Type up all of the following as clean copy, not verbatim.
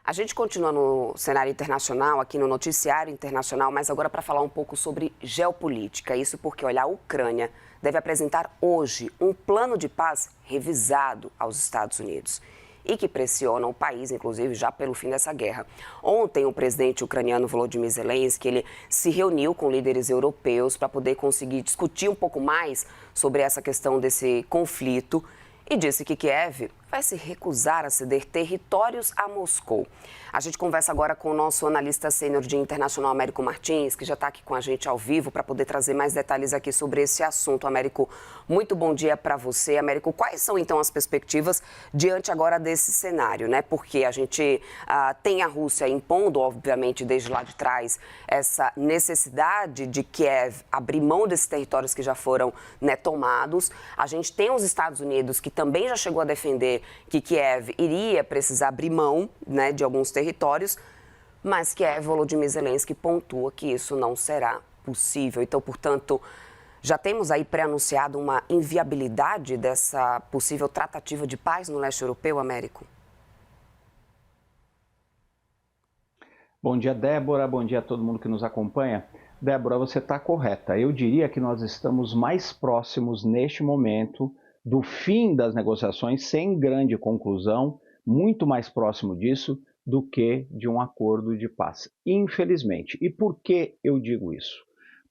A gente continua no cenário internacional, aqui no noticiário internacional, mas agora para falar um pouco sobre geopolítica. Isso porque, olha, a Ucrânia deve apresentar hoje um plano de paz revisado aos Estados Unidos e que pressiona o país, inclusive, já pelo fim dessa guerra. Ontem, o presidente ucraniano Volodymyr Zelensky, ele se reuniu com líderes europeus para poder conseguir discutir um pouco mais sobre essa questão desse conflito e disse que Kiev vai se recusar a ceder territórios a Moscou. A gente conversa agora com o nosso analista sênior de internacional, Américo Martins, que já está aqui com a gente ao vivo para poder trazer mais detalhes aqui sobre esse assunto. Américo, muito bom dia para você. Américo, quais são então as perspectivas diante agora desse cenário, né? Porque a gente tem a Rússia impondo, obviamente, desde lá de trás, essa necessidade de Kiev abrir mão desses territórios que já foram, né, tomados. A gente tem os Estados Unidos, que também já chegou a defender que Kiev iria precisar abrir mão, né, de alguns territórios, mas Kiev, Volodymyr Zelensky pontua que isso não será possível. Então, portanto, já temos aí pré-anunciado uma inviabilidade dessa possível tratativa de paz no leste europeu, Américo? Bom dia, Débora. Bom dia a todo mundo que nos acompanha. Débora, você está correta. Eu diria que nós estamos mais próximos, neste momento, do fim das negociações, sem grande conclusão, muito mais próximo disso do que de um acordo de paz, infelizmente. E por que eu digo isso?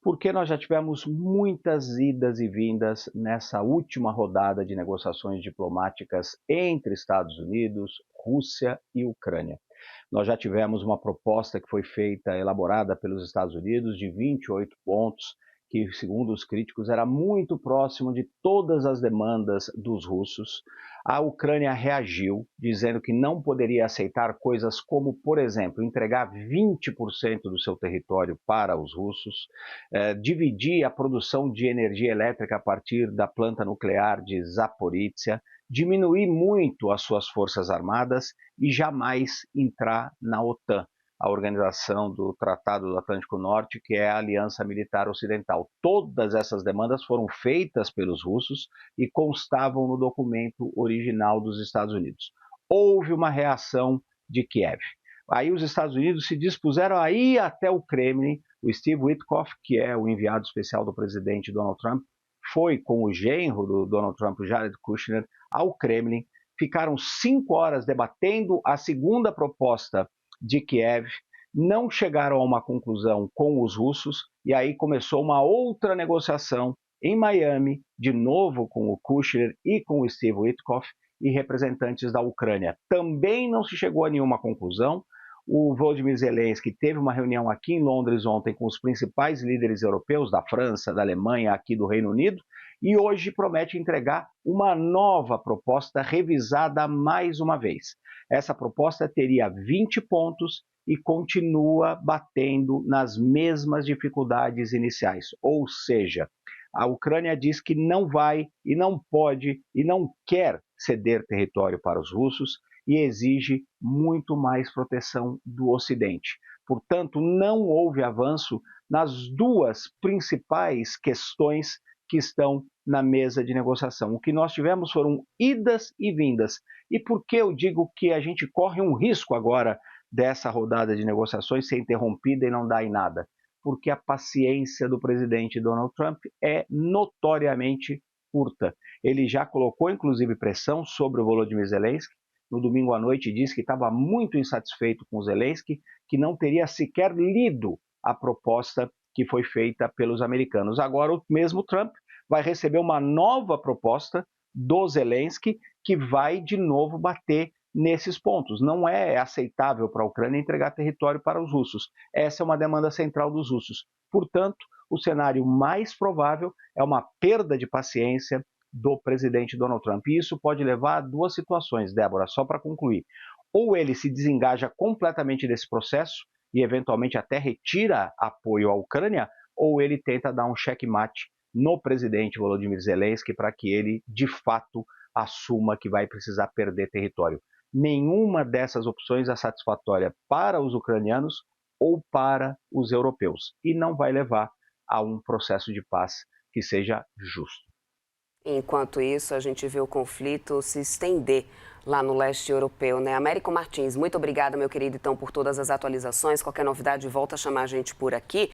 Porque nós já tivemos muitas idas e vindas nessa última rodada de negociações diplomáticas entre Estados Unidos, Rússia e Ucrânia. Nós já tivemos uma proposta que foi feita, elaborada pelos Estados Unidos, de 28 pontos, que, segundo os críticos, era muito próximo de todas as demandas dos russos. A Ucrânia reagiu, dizendo que não poderia aceitar coisas como, por exemplo, entregar 20% do seu território para os russos, dividir a produção de energia elétrica a partir da planta nuclear de Zaporizhzhia, diminuir muito as suas forças armadas e jamais entrar na OTAN, a organização do Tratado do Atlântico Norte, que é a Aliança Militar Ocidental. Todas essas demandas foram feitas pelos russos e constavam no documento original dos Estados Unidos. Houve uma reação de Kiev. Aí os Estados Unidos se dispuseram a ir até o Kremlin. O Steve Witkoff, que é o enviado especial do presidente Donald Trump, foi com o genro do Donald Trump, Jared Kushner, ao Kremlin. Ficaram 5 horas debatendo a segunda proposta de Kiev, não chegaram a uma conclusão com os russos, e aí começou uma outra negociação em Miami, de novo com o Kushner e com o Steve Witkoff e representantes da Ucrânia. Também não se chegou a nenhuma conclusão. O Volodymyr Zelensky teve uma reunião aqui em Londres ontem com os principais líderes europeus, da França, da Alemanha, aqui do Reino Unido, e hoje promete entregar uma nova proposta revisada mais uma vez. Essa proposta teria 20 pontos e continua batendo nas mesmas dificuldades iniciais. Ou seja, a Ucrânia diz que não vai e não pode e não quer ceder território para os russos e exige muito mais proteção do Ocidente. Portanto, não houve avanço nas duas principais questões que estão na mesa de negociação. O que nós tivemos foram idas e vindas. E por que eu digo que a gente corre um risco agora dessa rodada de negociações ser interrompida e não dar em nada? Porque a paciência do presidente Donald Trump é notoriamente curta. Ele já colocou, inclusive, pressão sobre o Volodymyr Zelensky. No domingo à noite disse que estava muito insatisfeito com o Zelensky, que não teria sequer lido a proposta que foi feita pelos americanos. Agora o mesmo Trump vai receber uma nova proposta do Zelensky que vai de novo bater nesses pontos. Não é aceitável para a Ucrânia entregar território para os russos. Essa é uma demanda central dos russos. Portanto, o cenário mais provável é uma perda de paciência do presidente Donald Trump. E isso pode levar a duas situações, Débora, só para concluir. Ou ele se desengaja completamente desse processo e eventualmente até retira apoio à Ucrânia, ou ele tenta dar um checkmate no presidente Volodymyr Zelensky para que ele, de fato, assuma que vai precisar perder território. Nenhuma dessas opções é satisfatória para os ucranianos ou para os europeus e não vai levar a um processo de paz que seja justo. Enquanto isso, a gente vê o conflito se estender lá no leste europeu, né? Américo Martins, muito obrigada, meu querido, então, por todas as atualizações. Qualquer novidade, volta a chamar a gente por aqui.